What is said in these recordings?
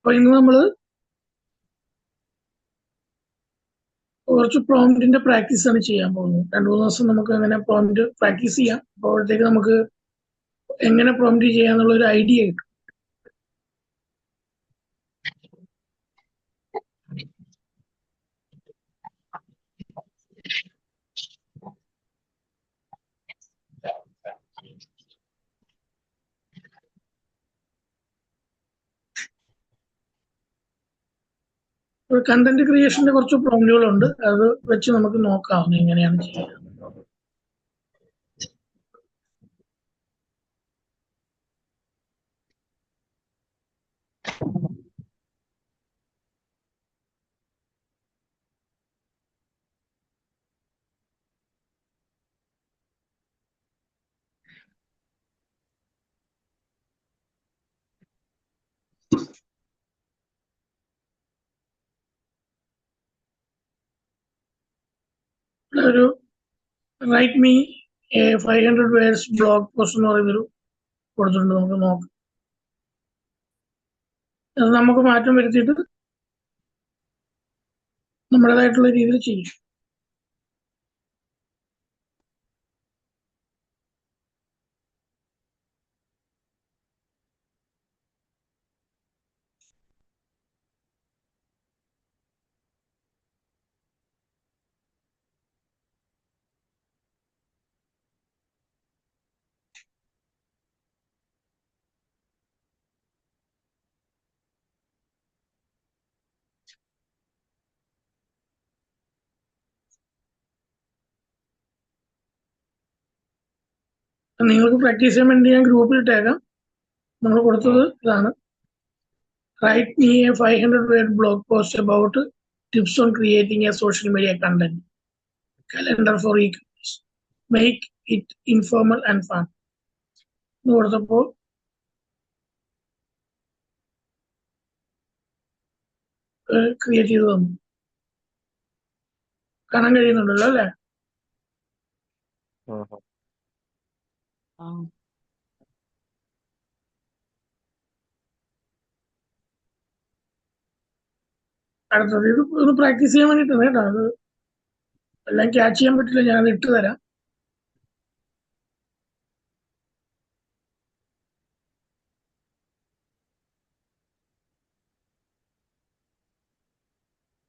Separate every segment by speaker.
Speaker 1: അപ്പോൾ ഇന്ന് നമ്മൾ കുറച്ച് പ്രോംപ്റ്റിന്റെ പ്രാക്ടീസ് ആണ് ചെയ്യാൻ പോകുന്നത്. 2-3 ദിവസം നമുക്ക് അങ്ങനെ പ്രോംപ്റ്റ് പ്രാക്ടീസ് ചെയ്യാം. അപ്പോഴത്തേക്ക് നമുക്ക് എങ്ങനെ പ്രോംപ്റ്റ് ചെയ്യാന്നുള്ള ഒരു ഐഡിയ കിട്ടും. കണ്ടന്റ് ക്രിയേഷന്റെ കുറച്ച് പ്രോംപ്റ്റുകളുണ്ട്. അത് വെച്ച് നമുക്ക് നോക്കാം എങ്ങനെയാണ് ചെയ്യുക. ഒരു right me 500 words blog post എന്ന് പറയുന്നൊരു കൊടുത്തിട്ടുണ്ട്. നമുക്ക് നോക്കാം. അത് നമുക്ക് മാറ്റം വരുത്തിയിട്ട് നമ്മുടേതായിട്ടുള്ള രീതിയിൽ ചെയ്യും. നിങ്ങൾക്ക് പ്രാക്ടീസ് ചെയ്യാൻ വേണ്ടി ഞാൻ ഗ്രൂപ്പിൽ ഇട്ടേക്കാം. നമ്മൾ കൊടുത്തത് ഇതാണ്. Write me 500 word blog post about tips on creating a social media content calendar for e-commerce. Make it informal and fun എന്ന് കൊടുത്തപ്പോൾ ക്രിയേറ്റ് ചെയ്ത് തന്നു. കാണാൻ കഴിയുന്നുണ്ടല്ലോ അല്ലേ? അടുത്തത് ഇത് ഒന്ന് പ്രാക്ടീസ് ചെയ്യാൻ വേണ്ടിയിട്ടാണ് കേട്ടോ. അത് എല്ലാം ക്യാച്ച് ചെയ്യാൻ പറ്റില്ല. ഞാനത് ഇട്ട് തരാം.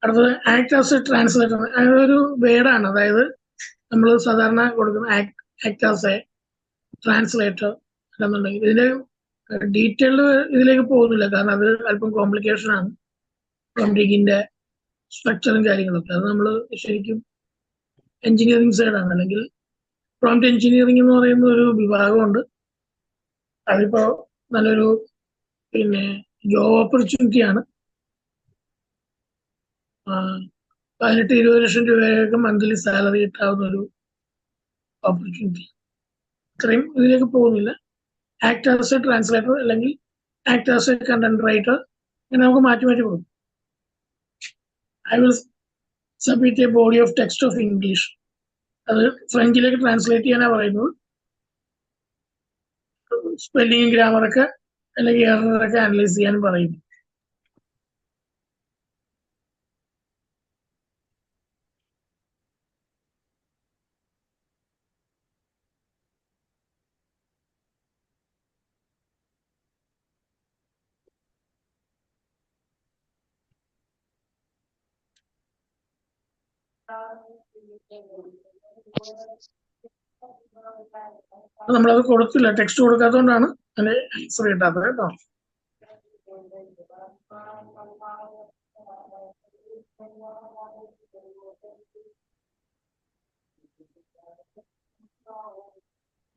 Speaker 1: അടുത്തത് ആക്ട് ആസ് എ ട്രാൻസ്ലേറ്റർ. അതൊരു വേർഡാണ്. അതായത് നമ്മൾ സാധാരണ കൊടുക്കുന്ന ആക്ട് ആസ് എ ട്രാൻസ്ലേറ്റർ എന്നുണ്ടെങ്കിൽ ഇതിന്റെ ഡീറ്റെയിൽഡ് ഇതിലേക്ക് പോകുന്നില്ല. കാരണം അത് അല്പം കോംപ്ലിക്കേഷൻ ആണ്. പ്രോംപ്റ്റിങ്ങിന്റെ സ്ട്രക്ചറും കാര്യങ്ങളൊക്കെ അത് നമ്മൾ ശരിക്കും എഞ്ചിനീയറിംഗ് സൈഡാണ്. അല്ലെങ്കിൽ പ്രോംപ്റ്റ് എഞ്ചിനീയറിംഗ് എന്ന് പറയുന്ന ഒരു വിഭാഗമുണ്ട്. അതിപ്പോ നല്ലൊരു ജോബ് ഓപ്പർച്യൂണിറ്റി ആണ്. 18-20 ലക്ഷം രൂപയൊക്കെ മന്ത്ലി സാലറി കിട്ടാവുന്ന ഒരു ഓപ്പർച്യൂണിറ്റി. ഇത്രയും ഇതിലേക്ക് പോകുന്നില്ല. ആക്ട് ആസ് എ ട്രാൻസ്ലേറ്റർ അല്ലെങ്കിൽ act as A content writer ഇങ്ങനെ നമുക്ക് മാറ്റി മാറ്റി കൊടുക്കും. I will submit A body of text of English. അത് ഫ്രഞ്ചിലേക്ക് ട്രാൻസ്ലേറ്റ് ചെയ്യാനാണ് പറയുന്നത്. സ്പെല്ലിംഗ് ഗ്രാമറൊക്കെ അല്ലെങ്കിൽ എററൊക്കെ അനലൈസ് ചെയ്യാനും പറയുന്നു. നമ്മളത് കൊടുത്തില്ല. ടെക്സ്റ്റ് കൊടുക്കാത്തതുകൊണ്ടാണ് അതിന്റെ ആൻസർ കിട്ടാത്തത് കേട്ടോ.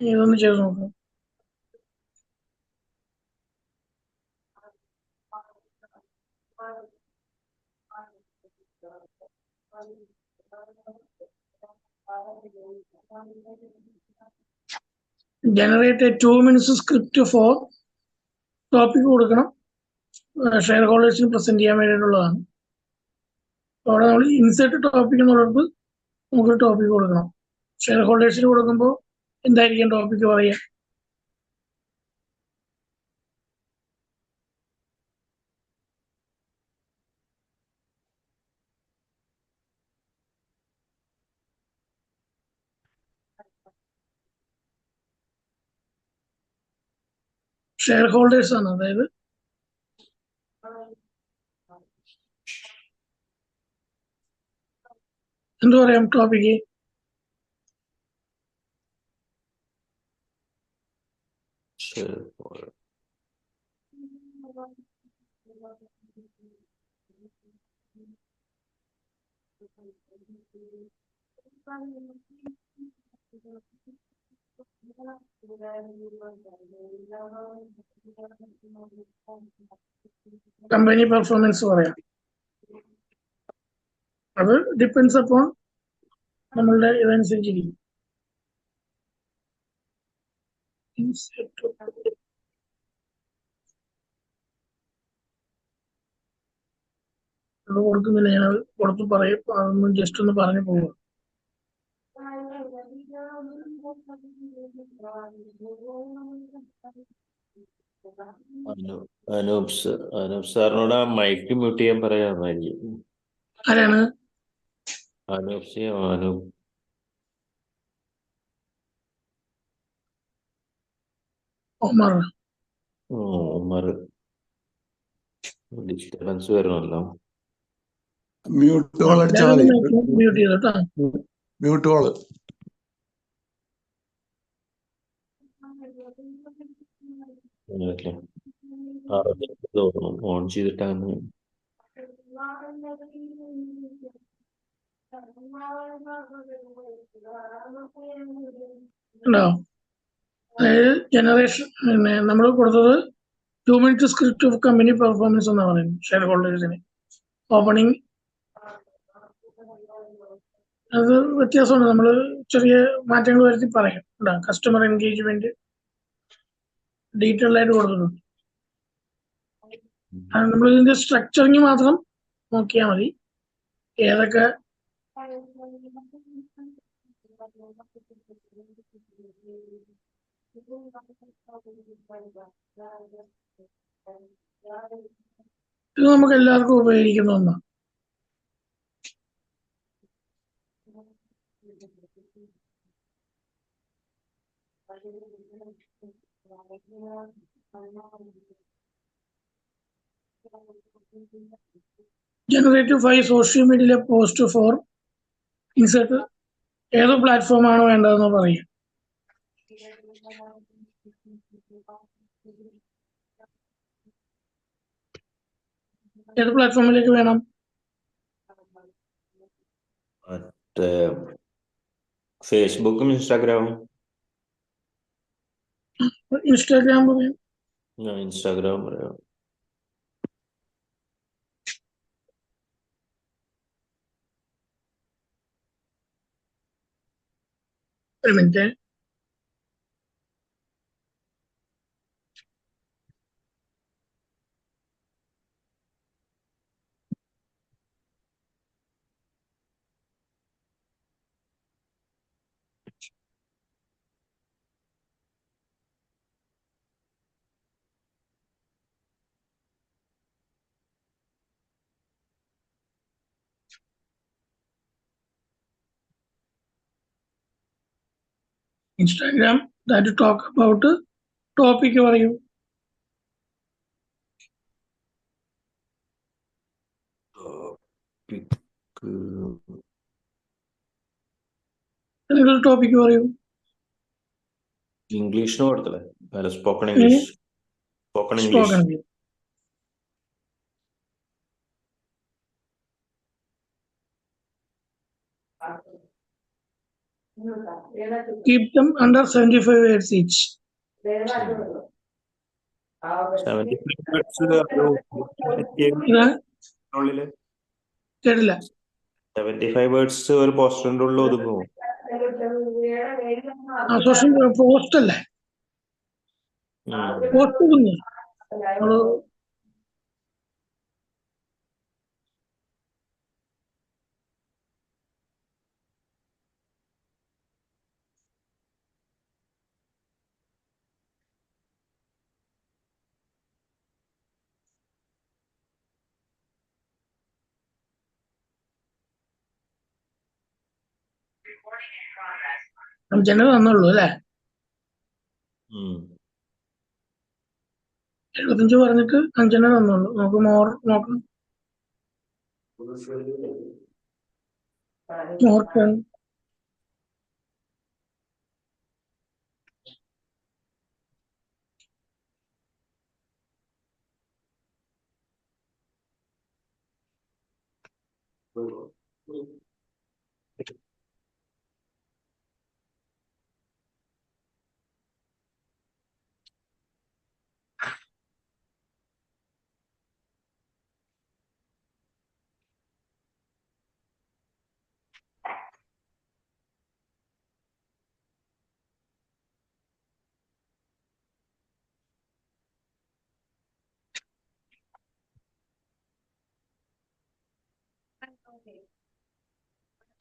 Speaker 1: ഇതൊന്ന് ചെയ്ത് നോക്കാം. Generate a 2 minutes script for topic കൊടുക്കണം. ഷെയർ ഹോൾഡേഴ്സിന് പ്രസന്റ് ചെയ്യാൻ വേണ്ടിയിട്ടുള്ളതാണ്. അവിടെ നമ്മൾ ഇൻസെർട്ട് ടോപ്പിക് എന്നുള്ളത് നമുക്കൊരു ടോപ്പിക് കൊടുക്കണം. ഷെയർ ഹോൾഡേഴ്സിന് കൊടുക്കുമ്പോൾ എന്തായിരിക്കും ടോപ്പിക് പറയുക? ഷെയർ ഹോൾഡേഴ്സ് ആണ്. അതായത് എന്തു പറയാം ടോപ്പിക്ക്? കമ്പനി പെർഫോമൻസ് പറയാം. അത് ഡിപ്പെൻസ് അപ്പോൺ നമ്മളുടെ ഇതനുസരിച്ചിരിക്കും. അത് കൊടുക്കുന്നില്ല, ഞാൻ കൊടുത്ത് പറയും. അതൊന്നും ജസ്റ്റ് ഒന്ന് പറഞ്ഞു പോവുക.
Speaker 2: അനൂപ് സാറിനോട് ആ മൈക്ക് മ്യൂട്ട് ചെയ്യാൻ പറയാമായിരിക്കും.
Speaker 1: ആരാണ്?
Speaker 2: അനൂപ് ഉമർ ഡിസ്റ്റർബൻസ് വരുമല്ലോ.
Speaker 3: മ്യൂട്ട് കോൾ അടിച്ചാൽ മതി.
Speaker 1: മ്യൂട്ട് ചെയ്തോട്ടാ.
Speaker 3: മ്യൂട്ട് കോള്
Speaker 2: തോന്നുന്നു ഓൺ ചെയ്തിട്ടാണ്.
Speaker 1: ഉണ്ടോ? അതായത് ജനറേഷൻ പിന്നെ നമ്മൾ കൊടുത്തത് 2 minutes script of company performance എന്നാണ് പറയുന്നത് ഷെയർ ഹോൾഡേഴ്സിന്. ഓപ്പണിംഗ് അത് വ്യത്യാസമുണ്ട്. നമ്മൾ ചെറിയ മാറ്റങ്ങൾ വരുത്തി പറയും. കസ്റ്റമർ എൻഗേജ്മെന്റ് ഡീറ്റെയിൽ ആയിട്ട് കൊടുത്തിട്ടുണ്ട്. നമ്മൾ ഇതിന്റെ സ്ട്രക്ചറിങ് മാത്രം നോക്കിയാൽ മതി. ഏതൊക്കെ ഇത് നമുക്ക് എല്ലാവർക്കും ഉപകരിക്കുന്ന ഒന്നാണ്. ജനറേറ്റീവ് 5 സോഷ്യൽ മീഡിയയിലെ പോസ്റ്റ് ഫോർ ഇൻസെർട്ട്. ഏത് പ്ലാറ്റ്ഫോമാണ് വേണ്ടതെന്ന് പറയും. ഏത് പ്ലാറ്റ്ഫോമിലേക്ക് വേണം?
Speaker 2: ഫേസ്ബുക്കും ഇൻസ്റ്റാഗ്രാമും.
Speaker 1: ഇൻസ്റ്റാഗ്രാം പറയാം.
Speaker 2: ഇൻസ്റ്റാഗ്രാം പറയാം.
Speaker 1: ഒരു minute. Instagram that talk about topic പറയൂ. നിങ്ങൾ ടോപ്പിക് പറയൂ.
Speaker 2: ഇംഗ്ലീഷിന് കൊടുത്തല്ലേ? Spoken English. Spoken English.
Speaker 1: Keep them under 75 words each.
Speaker 2: 75 words ഒരു പോസ്റ്ററിന്റെ ഉള്ളിൽ ഒതുങ്ങുമോ?
Speaker 1: പോസ്റ്റ് അല്ലേ? പോസ്റ്റ് ഒതുങ്ങും. ജനറൽ തന്നുള്ളൂ അല്ലേ? 75 പറഞ്ഞിട്ട് 5 തന്നുള്ളൂ. നമുക്ക് നോക്കാം. നോക്കാം.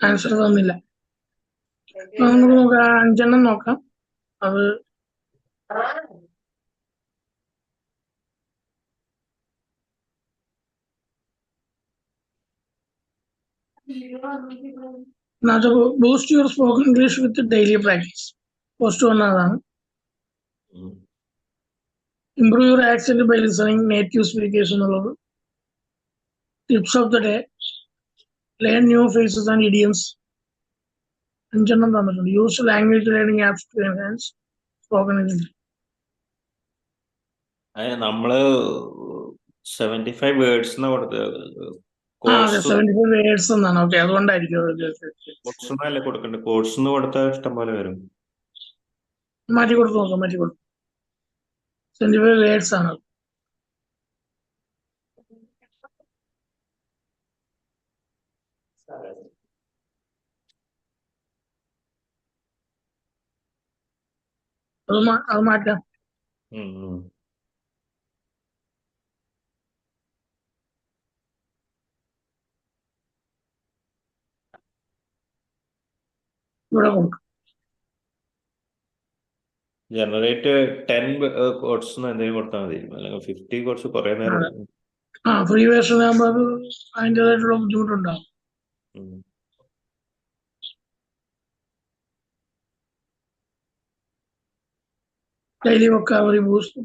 Speaker 1: ആൻസർ തന്നില്ല. നമുക്ക് നോക്കാം, 5 നോക്കാം. അത് boost your spoken English with daily practice. Post വന്നതാണ്. Improve your accent by listening native speakers എന്നുള്ളത്. Tips of the day, learn new phrases and idioms. 5 തന്നിട്ടുണ്ട്. Use language learning apps to enhance spoken English.
Speaker 2: നമ്മള് 75 words കൊടുത്തത്.
Speaker 1: അതെ, 75 words എന്നാണ്. Okay, അതുകൊണ്ടായിരിക്കും
Speaker 2: course കൊടുക്കണ്ടേ? Course കൊടുത്താൽ ഇഷ്ടം പോലെ വരും.
Speaker 1: മാറ്റി കൊടുത്ത് നോക്കാം. 75 വേർഡ്സ് ആണ്. അത് മാറ്റാം. ഇവിടെ കൊടുക്കാം.
Speaker 2: ജനറേറ്റ് 10 കോഡ്സ് എന്തെങ്കിലും കൊടുത്താൽ മതി. അല്ലെങ്കിൽ 50 കോഡ്സ് കുറെ നേരം.
Speaker 1: ഫ്രീ വേർഷൻ ആകുമ്പോൾ അത് അതിൻ്റെതായിട്ടുള്ള ബുദ്ധിമുട്ടുണ്ടാകും. Daily vocabulary boost,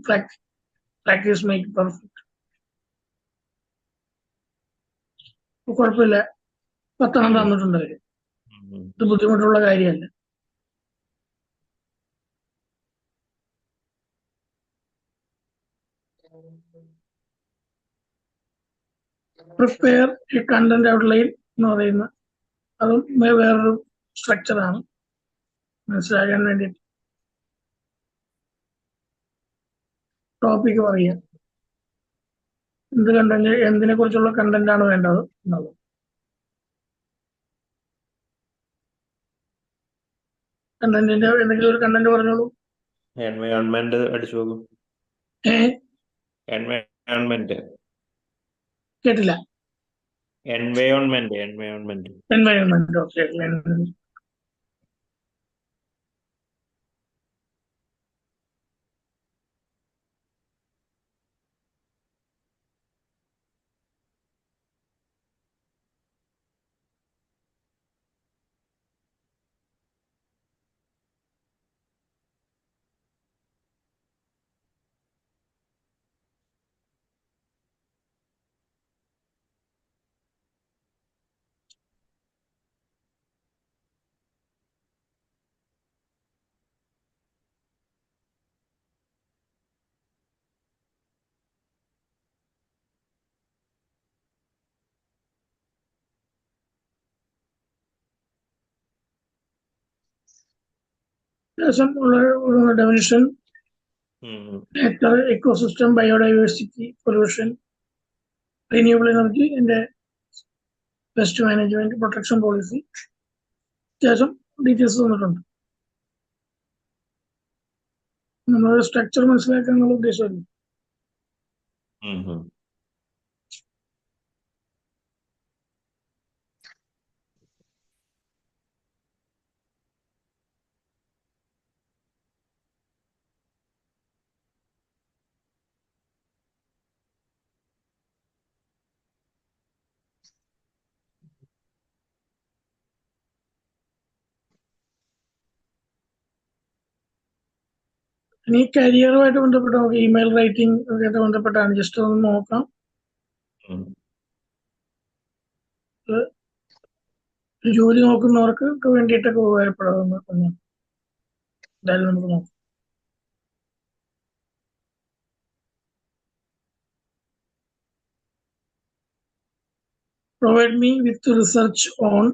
Speaker 1: practice make perfect. കുഴപ്പമില്ല, 10 തന്നിട്ടുണ്ട് അവര്. ഇത് ബുദ്ധിമുട്ടുള്ള കാര്യമല്ല. പ്രിപ്പയർ എ കണ്ടന്റ് ഔട്ട്ലൈൻ എന്ന് പറയുന്ന അതും വേറൊരു സ്ട്രക്ചറാണ്, മനസ്സിലാക്കാൻ വേണ്ടിയിട്ട്. ടോപ്പിക് പറയുക, എന്തിനെ കുറിച്ചുള്ള കണ്ടന്റ് ആണ് വേണ്ടത് എന്നുള്ളത്. കണ്ടന്റിന്റെ എന്തെങ്കിലും ഒരു കണ്ടന്റ് പറഞ്ഞോളൂ.
Speaker 2: എൻവയോൺമെന്റ് അടിച്ചു പോകും. എൻവയോൺമെന്റ്
Speaker 1: കേട്ടില്ല.
Speaker 2: Environment.
Speaker 1: Okay. Definition, nature, ecosystem, biodiversity, pollution, renewable energy, അതിന്റെ വെസ്റ്റ് മാനേജ്മെന്റ്, പ്രൊട്ടക്ഷൻ പോളിസി, അത്യാവശ്യം ഡീറ്റെയിൽസ് തന്നിട്ടുണ്ട്. നമ്മൾ സ്ട്രക്ചർ മനസ്സിലാക്കാനുള്ള ഉദ്ദേശമല്ല. ഇനി കരിയറുമായിട്ട് ബന്ധപ്പെട്ട് നമുക്ക് ഇമെയിൽ റൈറ്റിംഗ് ഒക്കെ ബന്ധപ്പെട്ടാണ് ജസ്റ്റ് ഒന്ന് നോക്കാം.
Speaker 2: ഉം.
Speaker 1: ജോലി നോക്കുന്നവർക്ക് വേണ്ടിയിട്ടൊക്കെ ഉപകാരപ്പെടാവുന്ന ഒന്നാണ്. എന്തായാലും നമുക്ക് നോക്കാം. Provide me with research on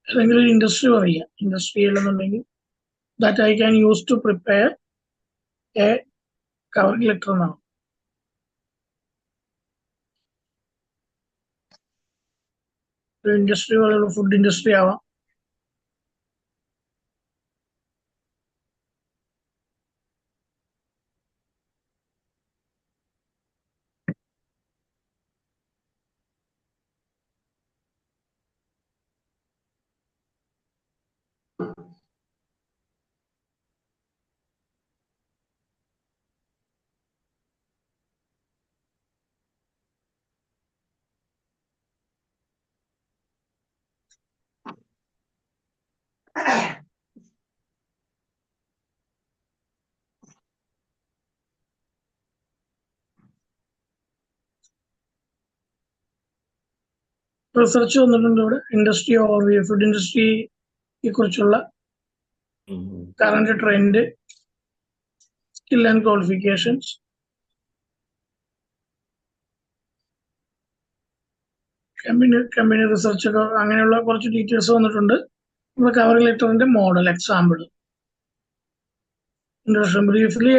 Speaker 1: അല്ലെങ്കിൽ ഒരു ഇൻഡസ്ട്രി പറയുക. ഇൻഡസ്ട്രി അല്ലെന്നുണ്ടെങ്കിൽ that I can use to prepare a covering letter എന്നാണ്. ഒരു ഇൻഡസ്ട്രി പോലെയുള്ള ഫുഡ് ഇൻഡസ്ട്രി ആവാം. റിസർച്ച് വന്നിട്ടുണ്ട് ഇവിടെ. ഇൻഡസ്ട്രി ഓവർവ്യൂ, ഫുഡ് ഇൻഡസ്ട്രിയെ കുറിച്ചുള്ള current trend, skill and qualifications, company research ഒക്കെ അങ്ങനെയുള്ള കുറച്ച് ഡീറ്റെയിൽസ് വന്നിട്ടുണ്ട്. നമ്മുടെ കവറിംഗ് ലെറ്ററിന്റെ model example. Introduction, briefly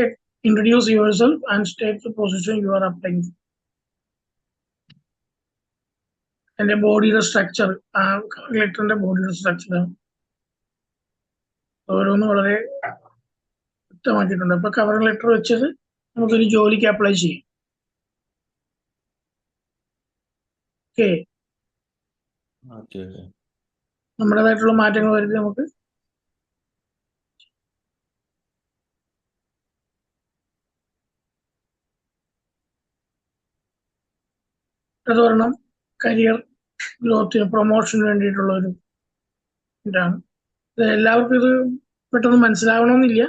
Speaker 1: introduce yourself and state the position you are applying. അതിന്റെ ബോഡിയുടെ സ്ട്രക്ചർ, ആ കവറിംഗ് ലെറ്ററിന്റെ ബോഡിയുടെ സ്ട്രക്ചർ ഓരോന്നും വളരെ വ്യക്തമാക്കിയിട്ടുണ്ട്. അപ്പൊ കവറിംഗ് ലെറ്റർ വെച്ചത് നമുക്കൊരു ജോലിക്ക് അപ്ലൈ ചെയ്യാം. ഓക്കെ, നമ്മുടേതായിട്ടുള്ള മാറ്റങ്ങൾ വരുത്തി നമുക്ക് അത് പറയണം. കരിയർ ഗ്രോത്തിന്, പ്രൊമോഷന് വേണ്ടിയിട്ടുള്ള ഒരു ഇതാണ്. ഇത് എല്ലാവർക്കും ഇത് പെട്ടെന്ന് മനസ്സിലാവണമെന്നില്ല.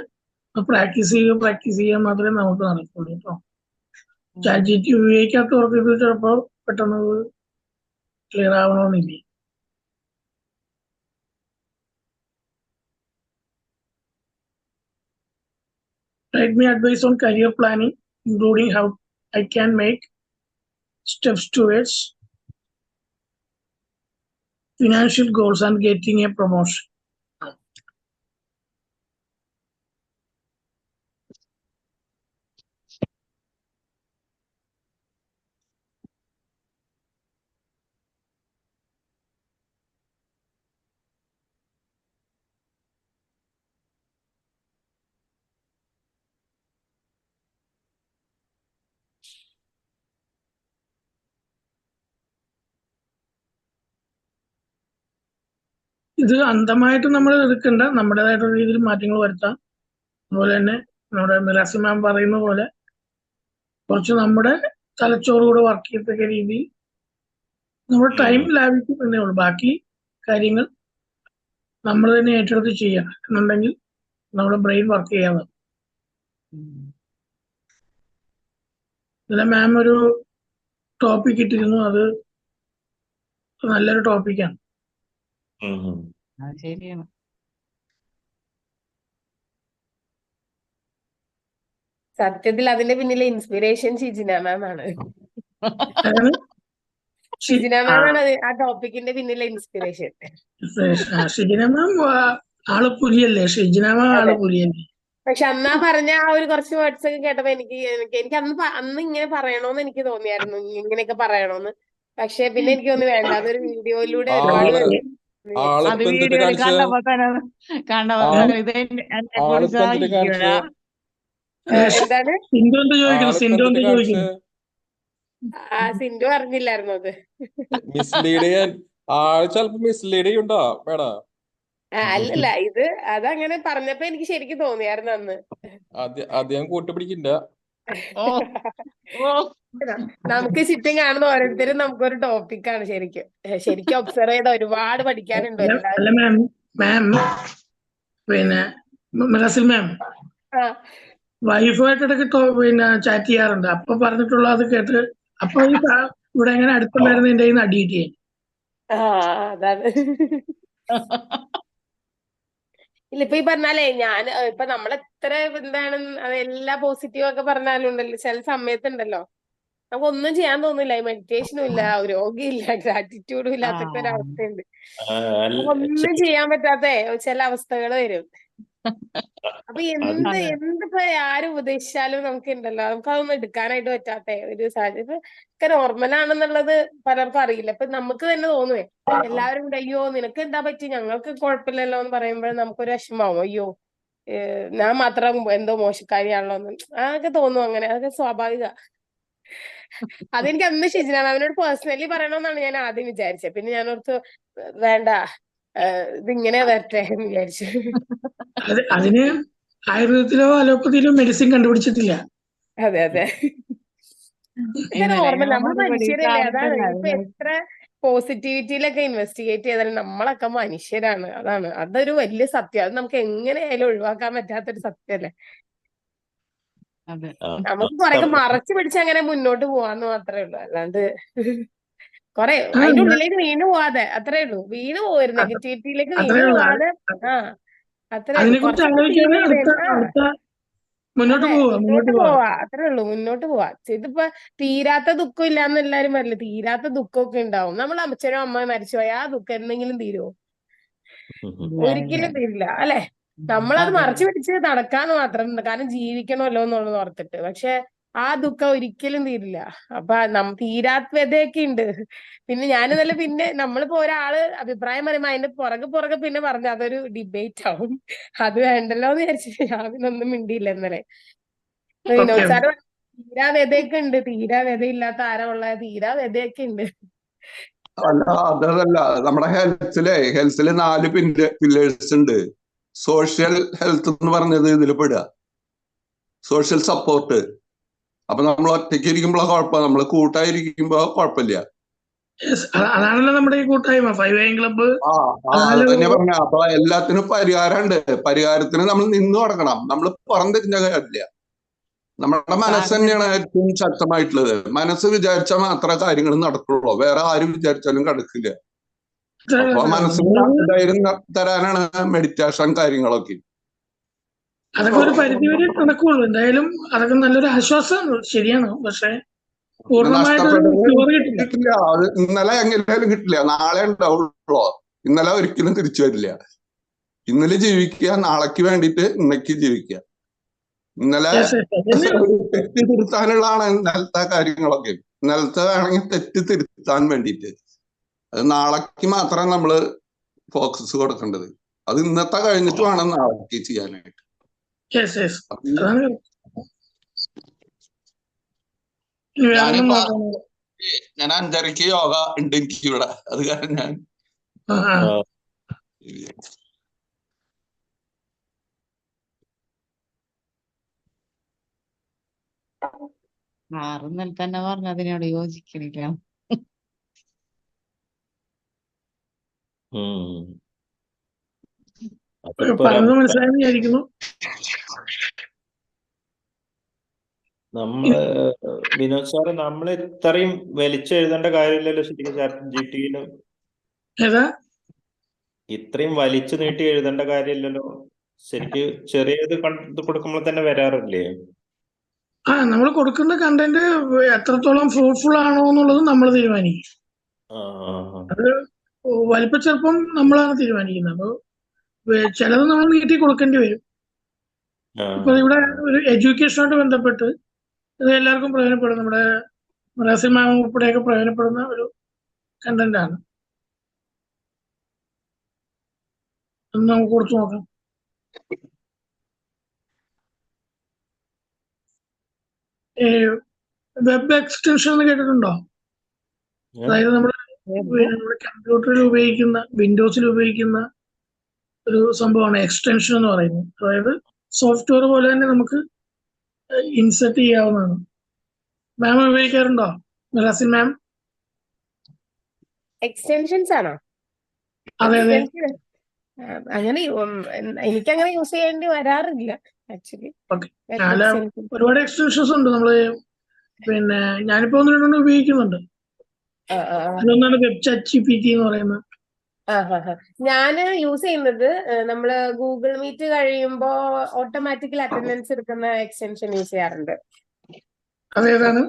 Speaker 1: പ്രാക്ടീസ് ചെയ്യുക മാത്രമേ നമുക്ക് നടക്കുള്ളൂ കേട്ടോ. ചാറ്റ് ഉപയോഗിക്കാത്തവർക്ക് ഇത് ചിലപ്പോൾ പെട്ടെന്ന് ക്ലിയർ ആവണമെന്നില്ല. Write me advice on career planning, including how I can make steps towards financial goals and getting a promotion. ഇത് അന്ധമായിട്ട് നമ്മൾ എടുക്കണ്ട, നമ്മുടേതായിട്ടുള്ള രീതിയിൽ മാറ്റങ്ങൾ വരുത്താം. അതുപോലെ തന്നെ നമ്മുടെ മിറാസി മാം പറയുന്ന പോലെ കുറച്ച് നമ്മുടെ തലച്ചോറുകൂടെ വർക്ക് ചെയ്യത്തക്ക രീതിയിൽ നമ്മൾ ടൈം ലാഭിക്കും എന്നേ ഉള്ളൂ. ബാക്കി കാര്യങ്ങൾ നമ്മൾ തന്നെ ഏറ്റെടുത്ത് ചെയ്യാം എന്നുണ്ടെങ്കിൽ നമ്മുടെ ബ്രെയിൻ വർക്ക് ചെയ്യാതെ. ഇന്നലെ മാം ഒരു ടോപ്പിക് ഇട്ടിരുന്നു, അത് നല്ലൊരു ടോപ്പിക്കാണ്.
Speaker 4: ശരിയാണ്.
Speaker 5: സത്യത്തിൽ അതിന്റെ പിന്നിലെ ഇൻസ്പിറേഷൻ ഷിജിന മാം ആണ്. ഷിജിന മാം ആണ് ആ ടോപ്പിക്കിന്റെ പിന്നിലെ ഇൻസ്പിറേഷൻ.
Speaker 1: ഷിജിന മാം ആള് പുലിയല്ലേ? ഷിജിന മാം ആള് പുലിയല്ലേ?
Speaker 5: പക്ഷെ അന്നാ പറഞ്ഞ ആ ഒരു കുറച്ച് വേർഡ്സ് ഒക്കെ കേട്ടപ്പോ എനിക്ക് അന്ന് ഇങ്ങനെ പറയണോന്ന് എനിക്ക് തോന്നിയായിരുന്നു, ഇങ്ങനെയൊക്കെ പറയണോന്ന്. പക്ഷെ പിന്നെ എനിക്ക് തോന്നി വേണ്ട, അതൊരു വീഡിയോയിലൂടെ ഒരുപാട്
Speaker 4: അത് വീഡിയോയിൽ കണ്ടപ്പോ തന്നെ
Speaker 5: എന്താണ് സിന്ധു അറിഞ്ഞില്ലായിരുന്നു അത്. അല്ലല്ല, ഇത് അതങ്ങനെ പറഞ്ഞപ്പോ എനിക്ക് ശരിക്കും തോന്നിയായിരുന്നു അന്ന്. നമുക്ക് ചുറ്റും കാണുന്ന ഓരോരുത്തരും നമുക്കൊരു ടോപ്പിക്കാണ്. ശരിക്കും ഒബ്സർവ് ചെയ്ത ഒരുപാട് പഠിക്കാനുണ്ട്.
Speaker 1: മാം പിന്നെ മിറാസിൽ മാം,
Speaker 5: ആ
Speaker 1: വൈഫുമായിട്ട് ഇടയ്ക്ക് പിന്നെ ചാറ്റ് ചെയ്യാറുണ്ട്. അപ്പൊ പറഞ്ഞിട്ടുള്ള അത് കേട്ട് അപ്പൊ ഇവിടെ എങ്ങനെ അടുത്തുണ്ടായിരുന്ന എന്റെ കയ്യിൽ നിന്ന് അടി കിട്ടിയേ.
Speaker 5: ആ അതാണ്. ഇല്ല ഇപ്പൊ ഈ പറഞ്ഞാലേ ഞാൻ ഇപ്പൊ നമ്മളെത്ര എന്താണ് അതെല്ലാം പോസിറ്റീവ് ഒക്കെ പറഞ്ഞാലും ഉണ്ടല്ലോ ചില സമയത്തുണ്ടല്ലോ നമുക്ക് ഒന്നും ചെയ്യാൻ തോന്നില്ല. മെഡിറ്റേഷനും ഇല്ല, രോഗിയില്ല, ഗ്രാറ്റിറ്റ്യൂഡും ഇല്ലാത്തൊക്കെ ഒരു അവസ്ഥയുണ്ട്. നമുക്ക് ഒന്നും ചെയ്യാൻ പറ്റാത്ത ചില അവസ്ഥകൾ വരും. അപ്പൊ എന്തിപ്പോ ആര് ഉപദേശിച്ചാലും നമുക്ക് ഉണ്ടല്ലോ നമുക്ക് അതൊന്നും എടുക്കാനായിട്ട് പറ്റാത്ത ഒരു സാഹചര്യം. ഒക്കെ നോർമലാണെന്നുള്ളത് പലർക്കും അറിയില്ല. ഇപ്പൊ നമുക്ക് തന്നെ തോന്നുവേ എല്ലാവരും കൂടെ അയ്യോ നിനക്ക് എന്താ പറ്റി, ഞങ്ങൾക്ക് കുഴപ്പമില്ലല്ലോ എന്ന് പറയുമ്പോൾ നമുക്കൊരു വിഷമാവും. അയ്യോ ഞാൻ മാത്രം എന്തോ മോശക്കാരിയാണല്ലോ എന്ന് അതൊക്കെ തോന്നും. അങ്ങനെ അതൊക്കെ സ്വാഭാവിക. അതെനിക്ക് അന്ന് ഷിജിന മാമിനോട് പേഴ്സണലി പറയണമെന്നാണ് ഞാൻ ആദ്യം വിചാരിച്ചത്. പിന്നെ ഞാൻ ഓർത്ത് വേണ്ട ഇതിങ്ങനെ വരട്ടെ എന്ന് വിചാരിച്ചു.
Speaker 1: അതിന് ആയുർവേദത്തിലോ അലോപ്പതിയിലോ മെഡിസിൻ കണ്ടുപിടിച്ചിട്ടില്ല.
Speaker 5: അതെ അതെ. നോർമൽ നമ്മൾ മനുഷ്യരല്ലേ. അതാണ് ഇപ്പൊ എത്ര പോസിറ്റിവിറ്റിയിലൊക്കെ ഇൻവെസ്റ്റിഗേറ്റ് ചെയ്താലും നമ്മളൊക്കെ മനുഷ്യരാണ്. അതൊരു വലിയ സത്യം. അത് നമുക്ക് എങ്ങനെയായാലും ഒഴിവാക്കാൻ പറ്റാത്തൊരു സത്യമല്ലേ. നമുക്ക് കുറെ മറച്ചു പിടിച്ച് അങ്ങനെ മുന്നോട്ട് പോവാന്ന് മാത്രമേ ഉള്ളൂ. അല്ലാണ്ട് കൊറേ അതിന്റെ ഉള്ളിലേക്ക് വീണു പോവാതെ അത്രേ ഉള്ളൂ. വീണു പോവരുത്, നെഗറ്റിവിറ്റിയിലേക്ക് വീണു പോവാതെ. അത്രേ ഉള്ളൂ. മുന്നോട്ട് പോവാ അത്രേ ഉള്ളൂ. മുന്നോട്ട് പോവാ. ഇതിപ്പോ തീരാത്ത ദുഃഖം ഇല്ലാന്ന് എല്ലാരും പറയില്ല. തീരാത്ത ദുഃഖമൊക്കെ ഉണ്ടാവും. നമ്മൾ അച്ഛനും അമ്മയും മരിച്ചുപോയി ആ ദുഃഖം എന്തെങ്കിലും തീരുമോ? ഒരിക്കലും തീരില്ല അല്ലെ. നമ്മളത് മറച്ചു പിടിച്ച് നടക്കാന്ന് മാത്രം, കാരണം ജീവിക്കണമല്ലോ എന്നുള്ളത് ഓർത്തിട്ട്. പക്ഷെ ആ ദുഃഖം ഒരിക്കലും തീരില്ല. അപ്പൊ തീരാത്ത വ്യതയൊക്കെ ഉണ്ട്. പിന്നെ ഞാനിന്നലെ പിന്നെ നമ്മളിപ്പോ ഒരാള് അഭിപ്രായം പറയുമ്പോ അതിന്റെ പുറകെ പിന്നെ പറഞ്ഞ അതൊരു ഡിബേറ്റ് ആവും. അത് വേണ്ടല്ലോ എന്ന് വിചാരിച്ചിട്ട് ഞാൻ പിന്നൊന്നും മിണ്ടിയില്ല ഇന്നലെ. വിനോദ് സാറ് തീരാ വ്യതയൊക്കെ ഉണ്ട്. തീരാ വ്യതയില്ലാത്ത ആരാ ഉള്ള? തീരാ വ്യതയൊക്കെ ഉണ്ട്.
Speaker 3: അല്ല അതല്ല, നമ്മുടെ ഹെൽത്തില് 4 പില്ലേഴ്സ് ഉണ്ട്. സോഷ്യൽ ഹെൽത്ത് എന്ന് പറഞ്ഞത് ഇതിൽ പെടുക, സോഷ്യൽ സപ്പോർട്ട്. അപ്പൊ നമ്മൾ ഒറ്റയ്ക്ക് ഇരിക്കുമ്പോഴാണ് കുഴപ്പം, നമ്മൾ കൂട്ടായിരിക്കുമ്പോ കുഴപ്പമില്ല.
Speaker 1: അതാണല്ലോ നമ്മുടെ ഈ കൂട്ടായ്മ 5AM ക്ലബ്ബ്.
Speaker 3: അത് തന്നെ പറഞ്ഞ. അപ്പൊ എല്ലാത്തിനും പരിഹാരമുണ്ട്. പരിഹാരത്തിന് നമ്മൾ നിന്ന് തുടങ്ങണം. നമ്മൾ പുറംതിരിഞ്ഞ കാര്യമില്ല. നമ്മുടെ മനസ്സ് തന്നെയാണ് ഏറ്റവും ശക്തമായിട്ടുള്ളത്. മനസ്സ് വിചാരിച്ചാൽ മാത്രമേ കാര്യങ്ങൾ നടക്കുള്ളൂ. വേറെ ആരും വിചാരിച്ചാലും നടക്കില്ല. അപ്പൊ മനസ്സിന് ധൈര്യം തരാനാണ് മെഡിറ്റേഷൻ കാര്യങ്ങളൊക്കെ.
Speaker 1: അതൊക്കെ ഒരു പരിധിവരെ നടക്കുള്ളൂ. എന്തായാലും അതൊക്കെ നല്ലൊരു ആശ്വാസമാണ്, ശരിയാണ്. പക്ഷെ
Speaker 3: കിട്ടില്ല. അത് ഇന്നലെ എങ്ങനെയാലും കിട്ടില്ല, നാളെ ഉണ്ടാവുള്ളൂ. ഇന്നലെ ഒരിക്കലും തിരിച്ചു വരില്ല. ഇന്നലെ ജീവിക്കുക, നാളേക്ക് വേണ്ടിയിട്ട് ഇന്നേക്ക് ജീവിക്കുക. ഇന്നലെ തെറ്റ് തിരുത്താനുള്ളതാണ് ഇന്നലത്തെ കാര്യങ്ങളൊക്കെ. ഇന്നലത്തെ വേണമെങ്കിൽ തെറ്റ് തിരുത്താൻ വേണ്ടിയിട്ട്. അത് നാളേക്ക് മാത്രം നമ്മള് ഫോക്കസ് കൊടുക്കേണ്ടത്. അത് ഇന്നത്തെ കഴിഞ്ഞിട്ട് വേണം നാളേക്ക് ചെയ്യാനായിട്ട്. ഞാൻ 5:30 യോഗ ഉണ്ട് എനിക്ക് ഇവിടെ. അത് കാരണം ഞാൻ
Speaker 4: ഇന്നലെ തന്നെ പറഞ്ഞതിനോട് യോജിക്കണില്ല.
Speaker 1: മനസ്സിലായെന്ന് വിചാരിക്കുന്നു.
Speaker 2: നമ്മള് വിനോദ് സാറ് നമ്മൾ ഇത്രയും വലിച്ചെഴുതേണ്ട കാര്യമില്ലല്ലോ ശരിക്കും ChatGPTയിലും. ഇത്രയും വലിച്ചു നീട്ടി എഴുതേണ്ട കാര്യമില്ലല്ലോ ശരിക്ക്. ചെറിയത് കൊടുക്കുമ്പോൾ തന്നെ വരാറില്ലേ?
Speaker 1: നമ്മൾ കൊടുക്കുന്ന കണ്ടന്റ് എത്രത്തോളം ഫ്രൂട്ട്ഫുൾ ആണോ എന്നുള്ളത് നമ്മൾ തീരുമാനിക്കും. അത് വലിപ്പച്ചെറുപ്പം നമ്മളാണ് തീരുമാനിക്കുന്നത്. അപ്പൊ ചിലത് നമ്മൾ നീട്ടി കൊടുക്കേണ്ടി വരും. ഇപ്പൊ ഇവിടെ ഒരു എഡ്യൂക്കേഷനുമായിട്ട് ബന്ധപ്പെട്ട് ഇത് എല്ലാവർക്കും പ്രയോജനപ്പെടും. നമ്മുടെ റസിൽ മാം ഉൾപ്പെടെയൊക്കെ പ്രയോജനപ്പെടുന്ന ഒരു കണ്ടന്റ് ആണ്. നമുക്ക് കൊടുത്തു നോക്കാം. വെബ് എക്സ്റ്റൻഷൻ എന്ന് കേട്ടിട്ടുണ്ടോ? അതായത് നമ്മുടെ കമ്പ്യൂട്ടറിൽ ഉപയോഗിക്കുന്ന, വിൻഡോസിൽ ഉപയോഗിക്കുന്ന ഒരു സംഭവമാണ് എക്സ്റ്റൻഷൻ എന്ന് പറയുന്നത്. അതായത് സോഫ്റ്റ്വെയർ പോലെ തന്നെ നമുക്ക് ഇൻസെർട്ട് ചെയ്യാവുന്നതാണ്. മാം ഉപയോഗിക്കാറുണ്ടോ റസിൽ മാം?
Speaker 5: എക്സ്റ്റൻഷൻസ് ആണോ?
Speaker 1: അതെ അതെ.
Speaker 5: അങ്ങനെ എനിക്കങ്ങനെ യൂസ് ചെയ്യേണ്ടി വരാറില്ല ആക്ച്വലി.
Speaker 1: ഓക്കെ. ഒരുപാട് എക്സ്റ്റൻഷൻസ് ഉണ്ട് നമ്മള്. പിന്നെ ഞാനിപ്പോ 1-2 ഉപയോഗിക്കുന്നുണ്ട്. അതിലൊന്നാണ് വെബ് ചാറ്റ് GPT എന്ന് പറയുന്നത്.
Speaker 5: ഞാന് യൂസ് ചെയ്യുന്നത് നമ്മള് ഗൂഗിൾ മീറ്റ് കഴിയുമ്പോ ഓട്ടോമാറ്റിക്കൽ അറ്റൻഡൻസ് എടുക്കുന്ന എക്സ്റ്റൻഷൻ യൂസ് ചെയ്യാറുണ്ട്.
Speaker 1: അതേതാണ്?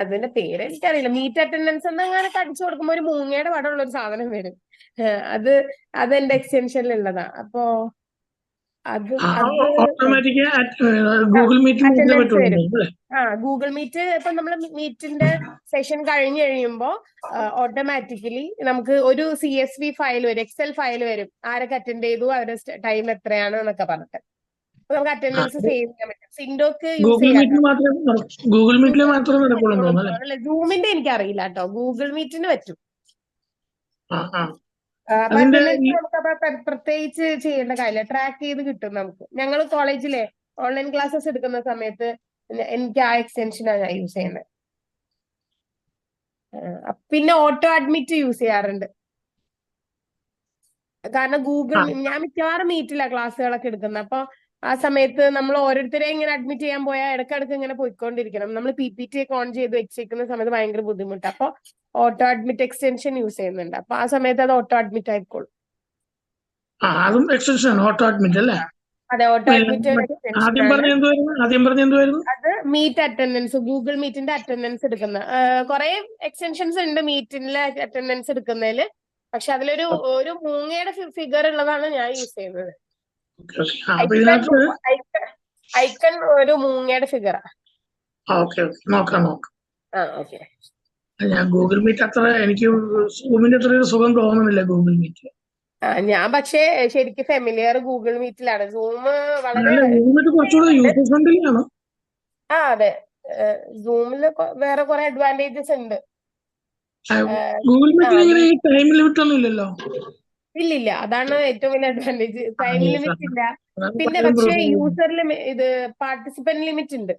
Speaker 5: അതിന്റെ പേര് എനിക്കറിയില്ല. മീറ്റ് അറ്റൻഡൻസ് എന്ന് അങ്ങനെ അടിച്ചു കൊടുക്കുമ്പോ ഒരു മൂങ്ങയുടെ പടമുള്ള ഒരു സാധനം വരും. അത് എന്റെ എക്സ്റ്റൻഷനിൽ ഉള്ളതാ. അപ്പൊ അത്
Speaker 1: ഓട്ടോമാറ്റിക് ഗൂഗിൾ മീറ്റിൽ
Speaker 5: അറ്റൻഡൻസ് വരും.
Speaker 1: പറ്റുള്ളൂ.
Speaker 5: ഗൂഗിൾ മീറ്റ് ഇപ്പൊ നമ്മൾ മീറ്റിന്റെ സെഷൻ കഴിഞ്ഞ് കഴിയുമ്പോ ഓട്ടോമാറ്റിക്കലി നമുക്ക് ഒരു CSV ഫയൽ വരും, എക്സൽ ഫയൽ വരും, ആരൊക്കെ അറ്റൻഡ് ചെയ്തു, അവരുടെ ടൈം എത്രയാണ് എന്നൊക്കെ പറഞ്ഞിട്ട് നമുക്ക് അറ്റൻഡൻസ് സേവ് ചെയ്യാൻ പറ്റും. സിൻഡോക്ക് യൂസ് ചെയ്യാം.
Speaker 1: ഗൂഗിൾ മീറ്റിൽ മാത്രമേ നടക്കുള്ളൂ.
Speaker 5: സൂമിന്റെ എനിക്ക് അറിയില്ല കേട്ടോ. ഗൂഗിൾ മീറ്റിന് പറ്റും.
Speaker 1: അതിന്റെ
Speaker 5: നമുക്ക് പ്രത്യേകിച്ച് ചെയ്യേണ്ട കാര്യമില്ല. ട്രാക്ക് ചെയ്ത് കിട്ടും നമുക്ക്. ഞങ്ങൾ കോളേജിലെ ഓൺലൈൻ ക്ലാസ്സസ് എടുക്കുന്ന സമയത്ത് എനിക്ക് ആ എക്സ്റ്റൻഷനാണ് ഞാൻ യൂസ് ചെയ്യുന്നത്. പിന്നെ ഓട്ടോ അഡ്മിറ്റ് യൂസ് ചെയ്യാറുണ്ട്. കാരണം ഞാൻ മിക്കവാറും മീറ്റില്ല ക്ലാസ്സുകളൊക്കെ എടുക്കുന്നത്. അപ്പൊ ആ സമയത്ത് നമ്മൾ ഓരോരുത്തരെ ഇങ്ങനെ അഡ്മിറ്റ് ചെയ്യാൻ പോയാൽ ഇടയ്ക്കിടയ്ക്ക് ഇങ്ങനെ പോയിക്കൊണ്ടിരിക്കണം. നമ്മൾ PPT ഒക്കെ ഓൺ ചെയ്ത് വെച്ചേക്കുന്ന സമയത്ത് ഭയങ്കര ബുദ്ധിമുട്ടാണ്. അപ്പൊ ഓട്ടോ അഡ്മിറ്റ് എക്സ്റ്റൻഷൻ യൂസ് ചെയ്യുന്നുണ്ട്. അപ്പൊ ആ സമയത്ത് അത് ഓട്ടോ അഡ്മിറ്റ് ആയിക്കോളും.
Speaker 1: അതും എക്സ്റ്റൻഷൻ ആണ്, ഓട്ടോ അഡ്മിറ്റ് അല്ലേ?
Speaker 5: അതെ, ഓട്ടോ അഡ്മിറ്റ്
Speaker 1: ആദ്യം പറഞ്ഞ എന്തുവായിരുന്നു?
Speaker 5: അത് മീറ്റ് അറ്റൻഡൻസ്, ഗൂഗിൾ മീറ്റിന്റെ അറ്റൻഡൻസ് എടുക്കുന്ന കുറെ എക്സ്റ്റൻഷൻസ് ഉണ്ട് മീറ്റിലെ അറ്റൻഡൻസ് എടുക്കുന്നതിൽ. പക്ഷെ അതിലൊരു മൂങ്ങയുടെ ഫിഗർ ഉള്ളതാണ് ഞാൻ യൂസ് ചെയ്യുന്നത്. ഐക്കൺ ഒരു മൂങ്ങയുടെ ഫിഗറാ.
Speaker 1: നോക്കാം.
Speaker 5: ഓക്കെ.
Speaker 1: ഞാൻ ഗൂഗിൾ മീറ്റ് എനിക്ക് സൂമിന്റെ അത്ര ഒരു സുഖം തോന്നുന്നില്ല ഗൂഗിൾ മീറ്റ്.
Speaker 5: ഞാൻ പക്ഷേ ശരിക്കും ഫെമിലിയർ ഗൂഗിൾ മീറ്റിലാണ്. സൂം വളരെ അതെ, സൂമില് വേറെ കുറെ അഡ്വാൻറ്റേജസ് ഉണ്ട്.
Speaker 1: ഗൂഗിൾ മീറ്റിൽ ടൈം ലിമിറ്റ് ഒന്നും ഇല്ലല്ലോ.
Speaker 5: ഇല്ലില്ല, അതാണ് ഏറ്റവും വലിയ അഡ്വാൻറ്റേജ്. ടൈം ലിമിറ്റ് ഇല്ല. പിന്നെ പക്ഷേ യൂസർ പാർട്ടിസിപ്പന്റ് ലിമിറ്റ് ഉണ്ട്.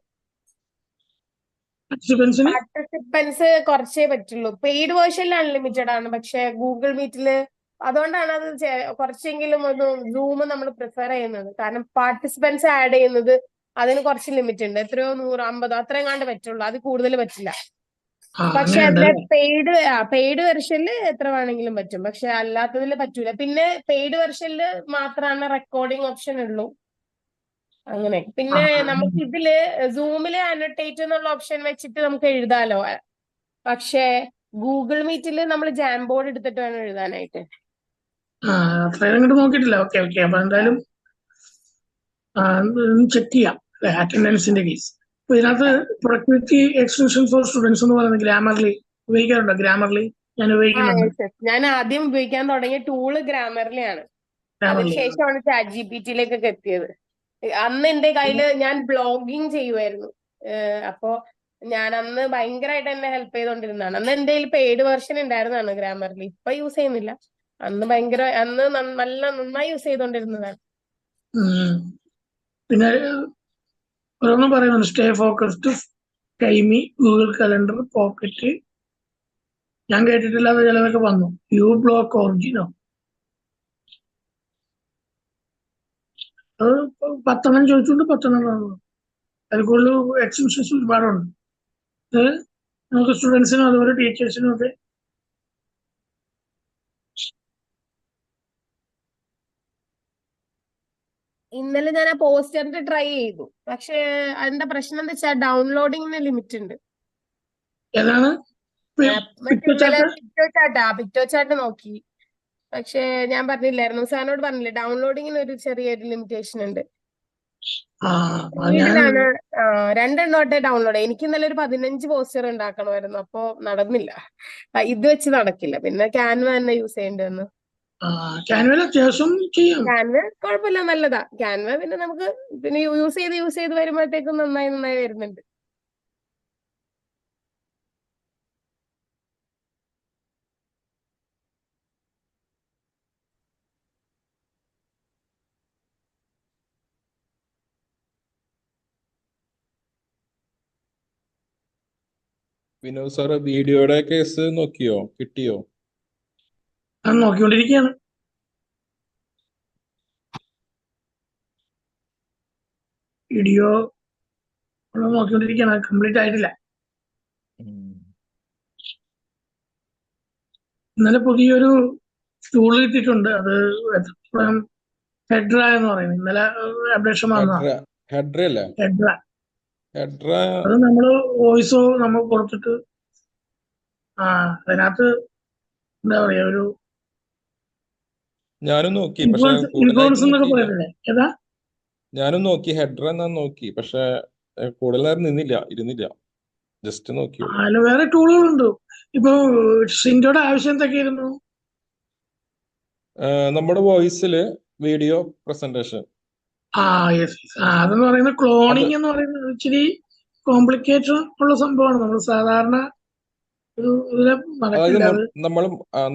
Speaker 5: പാർട്ടിസിപ്പൻസ് കുറച്ചേ പറ്റുള്ളൂ. പെയ്ഡ് വേർഷനിൽ അൺലിമിറ്റഡ് ആണ്. പക്ഷെ ഗൂഗിൾ മീറ്റില് അതുകൊണ്ടാണ് അത് കുറച്ചെങ്കിലും ഒരു സൂം നമ്മൾ പ്രിഫർ ചെയ്യുന്നത്. കാരണം പാർട്ടിസിപ്പൻസ് ആഡ് ചെയ്യുന്നത് അതിന് കുറച്ച് ലിമിറ്റ് ഉണ്ട്. എത്രയോ 150 അത്രയും കണ്ട് പറ്റുള്ളൂ, അത് കൂടുതൽ പറ്റില്ല. പക്ഷെ അതിലെ പെയ്ഡ് വെർഷനിൽ എത്ര വേണമെങ്കിലും പറ്റും. പക്ഷെ അല്ലാത്തതിൽ പറ്റൂല. പിന്നെ പെയ്ഡ് വെർഷനിൽ മാത്രമാണ് റെക്കോർഡിംഗ് ഓപ്ഷൻ ഉള്ളൂ. അങ്ങനെ. പിന്നെ നമുക്ക് ഇതില് സൂമില് അനോട്ടേറ്റ് എന്നുള്ള ഓപ്ഷൻ വെച്ചിട്ട് നമുക്ക് എഴുതാലോ. പക്ഷെ ഗൂഗിൾ മീറ്റിൽ നമ്മൾ ജാംബോർഡ് എടുത്തിട്ട് വേണം എഴുതാനായിട്ട്.
Speaker 1: നോക്കിയിട്ടില്ല. ഓക്കെ. അപ്പൊ എന്തായാലും ചെക്ക് ചെയ്യാം അറ്റൻഡൻസിന്റെ കേസ്. അപ്പൊ ഇതിനകത്ത് പ്രൊഡക്ടിവിറ്റി എക്സ്റ്റൻഷൻ ഫോർ സ്റ്റുഡൻസ് എന്ന് പറയുന്നത് ഗ്രാമർലി ഉപയോഗിക്കാറുണ്ടോ? ഗ്രാമർലി ഞാൻ ഉപയോഗിക്കുന്നുണ്ട്.
Speaker 5: ഞാൻ ആദ്യം ഉപയോഗിക്കാൻ തുടങ്ങിയ ടൂള് ഗ്രാമർലി ആണ്. അതിനുശേഷമാണ് ചാറ്റ് GPTയിലേക്കൊക്കെ എത്തിയത്. അന്ന് എന്റെ കയ്യില് ഞാൻ ബ്ലോഗിങ് ചെയ്യുമായിരുന്നു. അപ്പോ ഞാൻ അന്ന് ഭയങ്കരമായിട്ട് എന്നെ ഹെൽപ്പ് ചെയ്തോണ്ടിരുന്നതാണ്. അന്ന് എന്റെ കയ്യിൽ പെയ്ഡ് വെർഷൻ ഉണ്ടായിരുന്നതാണ് ഗ്രാമർലി. ഇപ്പൊ യൂസ് ചെയ്യുന്നില്ല. അന്ന് നന്നായി യൂസ് ചെയ്തോണ്ടിരുന്നതാണ്.
Speaker 1: പിന്നെ ഒരെണ്ണം പറയുന്നുണ്ട്, സ്റ്റേ ഫോക്കസ്ഡ്, ടൈമി, ഗൂഗിൾ കലണ്ടർ, പോക്കറ്റ്. ഞാൻ കേട്ടിട്ടില്ലാതെ ചിലതൊക്കെ വന്നു. യു ബ്ലോക്ക് ഒറിജിനോ, അത് 10 ചോദിച്ചുകൊണ്ട് 10 അതിൽ കൂടുതൽ എക്സ്റ്റൻഷൻസ് ഒരുപാടുണ്ട്. അത് നമുക്ക് സ്റ്റുഡൻസിനും അതുപോലെ ടീച്ചേഴ്സിനും ഒക്കെ
Speaker 5: ഇന്നലെ ഞാൻ ആ പോസ്റ്ററിന്റെ ട്രൈ ചെയ്തു. പക്ഷെ അതിന്റെ പ്രശ്നം എന്താ വെച്ചാൽ ഡൗൺലോഡിങ്ങിന് ലിമിറ്റ് ഉണ്ട്.
Speaker 1: ഏതാണ്?
Speaker 5: പിക്ടോ ചാർട്ട് നോക്കി. പക്ഷെ ഞാൻ പറഞ്ഞില്ലായിരുന്നു, സാറിനോട് പറഞ്ഞില്ലേ, ഡൗൺലോഡിങ്ങിന് ഒരു ചെറിയൊരു ലിമിറ്റേഷൻ ഉണ്ട്. സ്പീഡിലാണ് 2 എണ്ണോട്ടെ ഡൗൺലോഡ്. എനിക്ക് ഇന്നലെ ഒരു 15 പോസ്റ്റർ ഉണ്ടാക്കണമായിരുന്നു. അപ്പൊ നടന്നില്ല. ഇത് വെച്ച് നടക്കില്ല. പിന്നെ ക്യാൻവ തന്നെ യൂസ് ചെയ്യേണ്ടി വന്നു. ക്യാൻവ കുഴപ്പമില്ല, നല്ലതാ. ക്യാൻവ പിന്നെ നമുക്ക് പിന്നെ യൂസ് ചെയ്ത് വരുമ്പോഴത്തേക്കും നന്നായി വരുന്നുണ്ട്.
Speaker 6: വിനോദ് സാറ് വീഡിയോയുടെ കേസ് നോക്കിയോ? കിട്ടിയോ?
Speaker 1: നോക്കിക്കൊണ്ടിരിക്കുകയാണ്. വീഡിയോ നോക്കിക്കൊണ്ടിരിക്കുകയാണ്, കംപ്ലീറ്റ് ആയിട്ടില്ല. ഇന്നലെ പുതിയൊരു ടൂൾ കിട്ടിയിട്ടുണ്ട്, അത് ഹെഡ്ര എന്ന് പറയുന്നത്. ഇന്നലെ അപ്ഡേഷൻ വന്നതാണ്.
Speaker 6: ഹെഡ്ര അല്ലേ?
Speaker 1: ഹെഡ്ര.
Speaker 6: ഹെഡ്ര
Speaker 1: അത് നമ്മള് വോയിസോ നമ്മൾ കൊടുത്തിട്ട് അതിനകത്ത് എന്താ പറയാ, ഒരു
Speaker 6: ഞാനും നോക്കി, പക്ഷെ
Speaker 1: ഇൻഫ്ലുവൻസ് എന്നൊക്കെ പറയത്തില്ലേ, ഏതാ?
Speaker 6: ഞാനും നോക്കി, ഹെഡ്ര എന്നാ നോക്കി, പക്ഷെ കൂടുതൽ നേരം ഇരുന്നില്ല, ജസ്റ്റ് നോക്കി.
Speaker 1: അതിൽ വേറെ ടൂളുകളുണ്ട്. ഇപ്പൊ സിൻഡോയുടെ ആവശ്യം എന്തൊക്കെയായിരുന്നു?
Speaker 6: നമ്മുടെ വോയിസില് വീഡിയോ പ്രസന്റേഷൻ.
Speaker 1: യെസ്. അതെന്ന് പറയുന്നത് ക്ലോണിങ് എന്ന് പറയുന്നത് ഇച്ചിരി കോംപ്ലിക്കേറ്റഡ് ഉള്ള സംഭവമാണ്. നമ്മൾ സാധാരണ
Speaker 6: അതായത്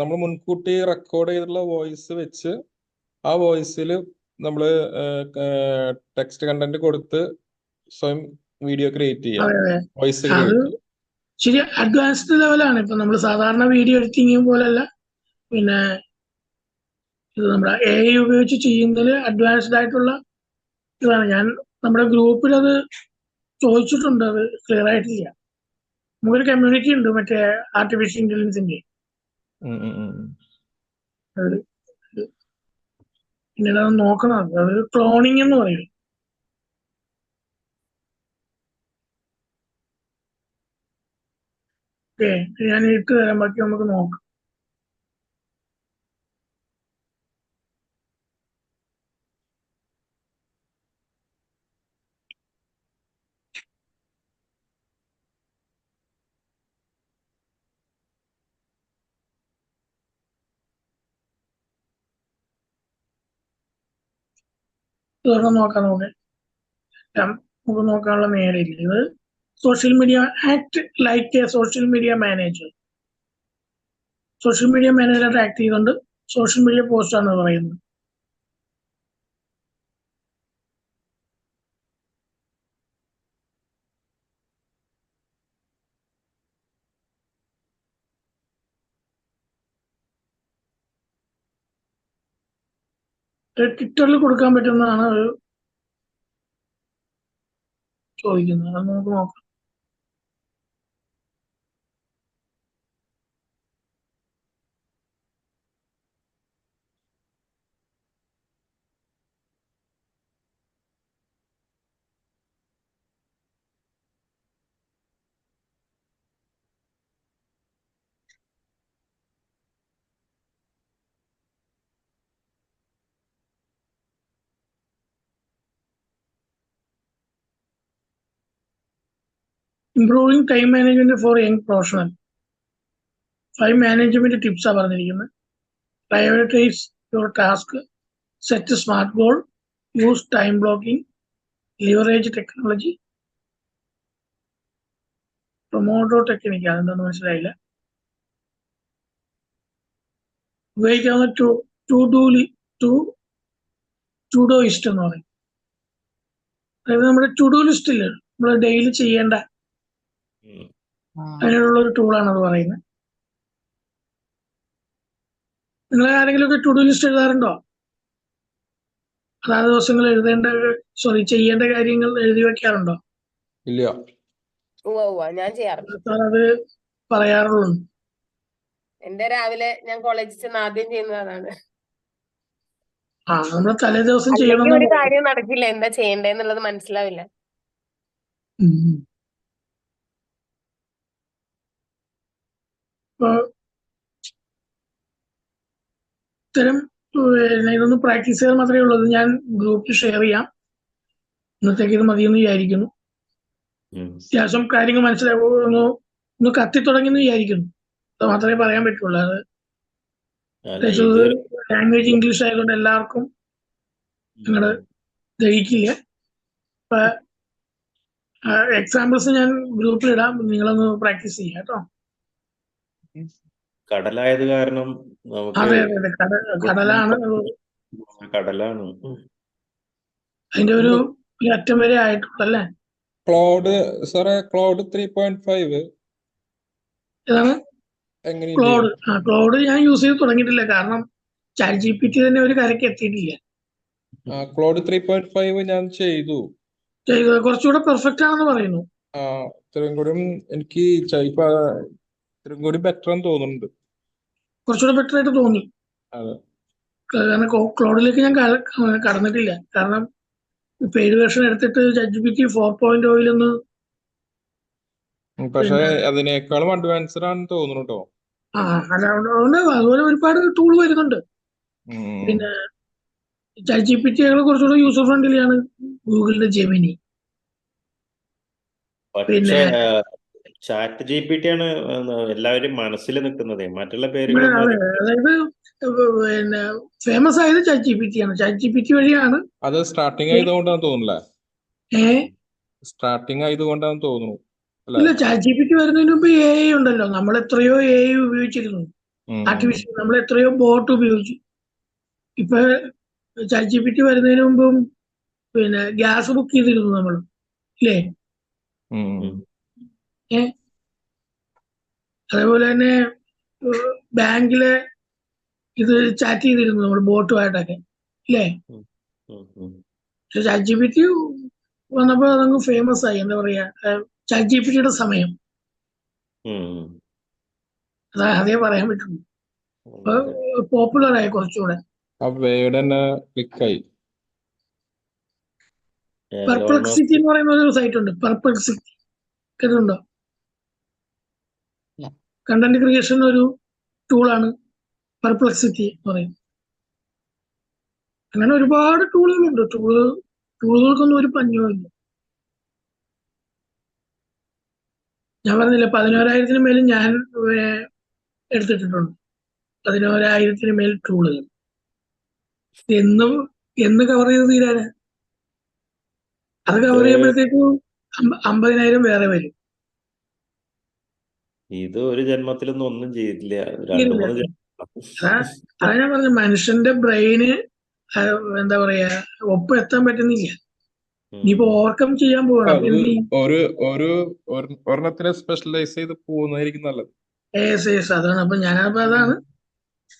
Speaker 6: നമ്മൾ മുൻകൂട്ടി റെക്കോർഡ് ചെയ്തിട്ടുള്ള വോയിസ് വെച്ച് ആ വോയിസിൽ നമ്മള് ടെക്സ്റ്റ് കണ്ടന്റ് കൊടുത്ത് സ്വയം വീഡിയോ ക്രിയേറ്റ് ചെയ്യാം, വോയിസ്
Speaker 1: അത്
Speaker 6: ക്രിയേറ്റ് ചെയ്യാം.
Speaker 1: ഇച്ചിരി അഡ്വാൻസ്ഡ് ലെവലാണ്. ഇപ്പൊ നമ്മൾ സാധാരണ വീഡിയോ എഡിറ്റിംഗ് പോലല്ല, പിന്നെ ഇത് നമ്മുടെ AI ഉപയോഗിച്ച് ചെയ്യുന്നതിൽ അഡ്വാൻസ്ഡ് ആയിട്ടുള്ള ഇതാണ്. ഞാൻ നമ്മുടെ ഗ്രൂപ്പിൽ അത് ചോദിച്ചിട്ടുണ്ട്, അത് ക്ലിയർ ആയിട്ടില്ല. നമുക്കൊരു കമ്മ്യൂണിറ്റി ഉണ്ട് മറ്റേ ആർട്ടിഫിഷ്യൽ ഇന്റലിജൻസിന്റെ, പിന്നീട് അത് നോക്കണം. അത് ക്ലോണിങ് എന്ന് പറയും. ഓക്കെ, ഞാൻ ഇട്ട് തരാൻ, ബാക്കി നമുക്ക് നോക്കാം. ഇതൊരെണ്ണം നോക്കാം. നമുക്ക് നോക്കാനുള്ള നേരെയില്ല. ഇത് social media act like a social media manager. Social media മാനേജറായിട്ട് ആക്ട് ചെയ്തുകൊണ്ട് സോഷ്യൽ മീഡിയ പോസ്റ്റ് ആണ് പറയുന്നത്. ട്വിറ്ററിൽ കൊടുക്കാൻ പറ്റുന്നതാണ് ഒരു ചോദിക്കുന്നത്. അത് നമുക്ക് നോക്കാം. Improving time management for young professional. 5 management ടിപ്സാ പറഞ്ഞിരിക്കുന്നത്. Prioritise your task, set smart goal, use time blocking, leverage technology, pomodoro technique. അതെന്താണെന്ന് മനസ്സിലായില്ല. ഉപയോഗിക്കാവുന്ന ടു-ഡു ലിസ്റ്റ് എന്ന് പറയും. അതായത് നമ്മുടെ ടു-ഡു ലിസ്റ്റില് നമ്മൾ ഡെയിലി ചെയ്യേണ്ട അതിനുള്ള ഒരു ടൂളാണ് അത് പറയുന്നത്. നിങ്ങൾ ആരെങ്കിലുമൊക്കെ ടു-ഡു ലിസ്റ്റ് എഴുതാറുണ്ടോ? അതാത് ദിവസങ്ങൾ ചെയ്യേണ്ട കാര്യങ്ങൾ എഴുതി വെക്കാറുണ്ടോ?
Speaker 6: ഇല്ല.
Speaker 5: ഞാൻ ചെയ്യാറുണ്ട്.
Speaker 1: അത് പറയാറുള്ളൂ.
Speaker 5: എന്റെ രാവിലെ ഞാൻ കോളേജിൽ ചെന്ന് ആദ്യം ചെയ്യുന്നത് അതാണ്.
Speaker 1: നമ്മൾ തലേ ദിവസം
Speaker 5: അല്ലെങ്കിൽ
Speaker 1: ചെയ്യണം.
Speaker 5: ഒരു കാര്യം നടക്കില്ല, എന്താ ചെയ്യണ്ടെന്നുള്ളത് മനസ്സിലാവില്ല. ഇത്തരം ഇതൊന്ന് പ്രാക്ടീസ് ചെയ്യാൻ മാത്രമേ ഉള്ളൂ. ഞാൻ ഗ്രൂപ്പിൽ ഷെയർ ചെയ്യാം. ഇന്നത്തേക്ക് ഇത് മതിയെന്ന് വിചാരിക്കുന്നു. അത്യാവശ്യം കാര്യങ്ങൾ ഒന്ന് കത്തി തുടങ്ങിയെന്ന് വിചാരിക്കുന്നു. അത് മാത്രമേ പറയാൻ പറ്റുള്ളൂ. അത് ലാംഗ്വേജ് ഇംഗ്ലീഷ് ആയതുകൊണ്ട് എല്ലാവർക്കും നിങ്ങള് ദഹിക്കില്ല. ഇപ്പൊ എക്സാമ്പിൾസ് ഞാൻ ഗ്രൂപ്പിൽ ഇടാം, നിങ്ങളൊന്ന് പ്രാക്ടീസ് ചെയ്യാം കേട്ടോ.
Speaker 2: കടലായത് കാരണം
Speaker 1: അതെ, കടലാണ്. അതിന്റെ ഒരു അറ്റം വരെ ആയിട്ടുള്ളല്ലേ.
Speaker 6: ക്ലൗഡ് 3.5
Speaker 1: ഏതാണ് ക്ലൗഡ്? ഞാൻ യൂസ് ചെയ്ത് തുടങ്ങിയിട്ടില്ല, കാരണം ChatGPT തന്നെ ഒരു കരയ്ക്ക് എത്തിയിട്ടില്ല.
Speaker 6: ക്ലൗഡ് 3.5 ഞാൻ ചെയ്തു.
Speaker 1: കുറച്ചുകൂടെ പെർഫെക്റ്റ് ആണെന്ന് പറയുന്നു.
Speaker 6: ഇത്രയും കൂടി എനിക്ക് ഇപ്പൊ ഇത്രയും കൂടി ബെറ്റർ എന്ന് തോന്നുന്നുണ്ട്.
Speaker 1: കുറച്ചുകൂടെ ബെറ്റർ ആയിട്ട് തോന്നി.
Speaker 6: അതെ.
Speaker 1: കാരണം ക്ലൗഡിലേക്ക് ഞാൻ കടന്നിട്ടില്ല. കാരണം പെയ്ഡ് വേർഷൻ എടുത്തിട്ട് ChatGPT 4.0
Speaker 6: പക്ഷെ അതിനേക്കാളും അഡ്വാൻസ്ഡ് ആണെന്ന് തോന്നുന്നു കേട്ടോ.
Speaker 1: അതുപോലെ ഒരുപാട് ടൂൾ വരുന്നുണ്ട്. പിന്നെ ChatGPT കുറച്ചുകൂടെ യൂസർ ഫ്രണ്ട്ലി ആണ് ഗൂഗിളിന്റെ ജെമിനി.
Speaker 2: പക്ഷേ ചാറ്റ് GPT ആണ് എല്ലാവരും മനസ്സിൽ നിൽക്കുന്നത്. മറ്റുള്ള പേരുകളൊന്നും
Speaker 1: അതായത് പിന്നെ ഫേമസ് ആയത് ChatGPT ആണ്. ChatGPT വഴിയാണ്
Speaker 6: അത് സ്റ്റാർട്ടിങ് ആയതുകൊണ്ടാന്ന് തോന്നുന്നില്ല. സ്റ്റാർട്ടിങ് ആയതുകൊണ്ടാന്ന് തോന്നുന്നു.
Speaker 1: ഇല്ല, ChatGPT വരുന്നതിന് മുമ്പ് AI ഉണ്ടല്ലോ. നമ്മൾ എത്രയോ AI ഉപയോഗിച്ചിരുന്നു. ആർട്ടിഫിഷ്യൽ നമ്മൾ എത്രയോ ബോട്ട് ഉപയോഗിച്ചു. ഇപ്പൊ ChatGPT വരുന്നതിന് മുമ്പും പിന്നെ ഗ്യാസ് ബുക്ക് ചെയ്തിരുന്നു നമ്മൾ, ഇല്ലേ? അതേപോലെ തന്നെ ബാങ്കിലെ ഇത് ചാറ്റ് ചെയ്തിരുന്നു നമ്മൾ ബോട്ടുമായിട്ടൊക്കെ, ഇല്ലേ? പക്ഷെ ChatGPT വന്നപ്പോ അതങ്ങ് ഫേമസ് ആയി. എന്താ പറയാ, ChatGPTയുടെ സമയം അതേ പറയാൻ പറ്റുള്ളൂ. പോപ്പുലർ ആയി കുറച്ചുകൂടെ. പെർപ്ലക്സിറ്റി എന്ന് പറയുന്ന ഒരു സൈറ്റ് ഉണ്ട്. പെർപ്ലക്സിറ്റി കേട്ടിട്ടുണ്ടോ? കണ്ടന്റ് ക്രിയേഷൻ ഒരു ടൂളാണ് പെർപ്ലക്സിറ്റി എന്ന് പറയുന്നത്. അങ്ങനെ ഒരുപാട് ടൂളുകളുണ്ട്. ടൂളുകൾക്കൊന്നും ഒരു പഞ്ഞവുമില്ല. ഞാൻ പറഞ്ഞില്ല, 11,000 മേലും ഞാൻ എടുത്തിട്ടുണ്ട്. 11,000 മേൽ ടൂളുകൾ. എന്ന് കവർ ചെയ്ത് തീരാനാ? അത് കവർ ചെയ്യുമ്പോഴത്തേക്കും 50,000 വേറെ വരും.
Speaker 2: ഇത് ഒരു ജന്മത്തിലൊന്നും ഒന്നും ചെയ്തില്ല.
Speaker 1: അതാ ഞാൻ പറഞ്ഞ, മനുഷ്യന്റെ ബ്രെയിന് എന്താ പറയാ ഒപ്പം എത്താൻ പറ്റുന്നില്ല. ഇനിയിപ്പോ ഓവർകം ചെയ്യാൻ പോകണം.
Speaker 6: ഒരെണ്ണത്തിനെ സ്പെഷ്യലൈസ് ചെയ്ത് പോകുന്നതായിരിക്കും നല്ലത്.
Speaker 1: അതാണ്. അതാണ്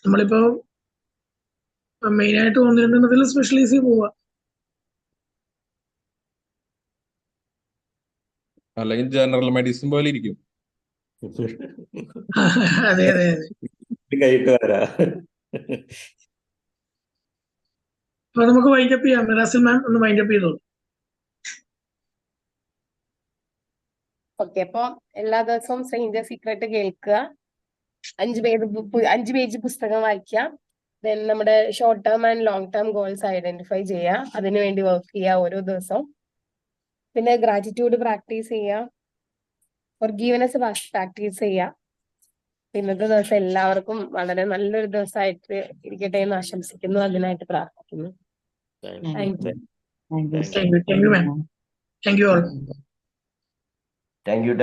Speaker 1: നമ്മളിപ്പോ മെയിൻ ആയിട്ട് 1-2 സ്പെഷ്യലൈസ് ചെയ്ത് പോവാ.
Speaker 6: അല്ലെങ്കിൽ ജനറൽ മെഡിസിൻ പോലെ ഇരിക്കും.
Speaker 1: അതെ. അപ്പൊ നമുക്ക് വൈൻഡപ്പ് ചെയ്യാം. മിറാസിൽ മാം ഒന്ന് വൈൻഡപ്പ് ചെയ്തോളൂ.
Speaker 5: ഓക്കെ, അപ്പൊ എല്ലാ ദിവസവും സ്ട്രേഞ്ചർ സീക്രട്ട് കേൾക്കുക, 5 പേജ് പുസ്തകം വായിക്കുക, ദെൻ നമ്മുടെ short term and long term goals identify ചെയ്യുക, അതിനുവേണ്ടി വർക്ക് ചെയ്യുക ഓരോ ദിവസവും. പിന്നെ ഗ്രാറ്റിറ്റ്യൂഡ് പ്രാക്ടീസ് ചെയ്യുക, ഫോർഗീവ്നെസ് പ്രാക്ടീസ് ചെയ്യുക. ഇന്നത്തെ ദിവസം എല്ലാവർക്കും വളരെ നല്ലൊരു ദിവസമായിട്ട് ഇരിക്കട്ടെ എന്ന് ആശംസിക്കുന്നു, അതിനായിട്ട് പ്രാർത്ഥിക്കുന്നു.
Speaker 1: Thank you, ma'am. Thank you all.
Speaker 7: Thank you.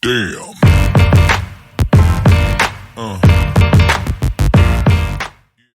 Speaker 8: Damn.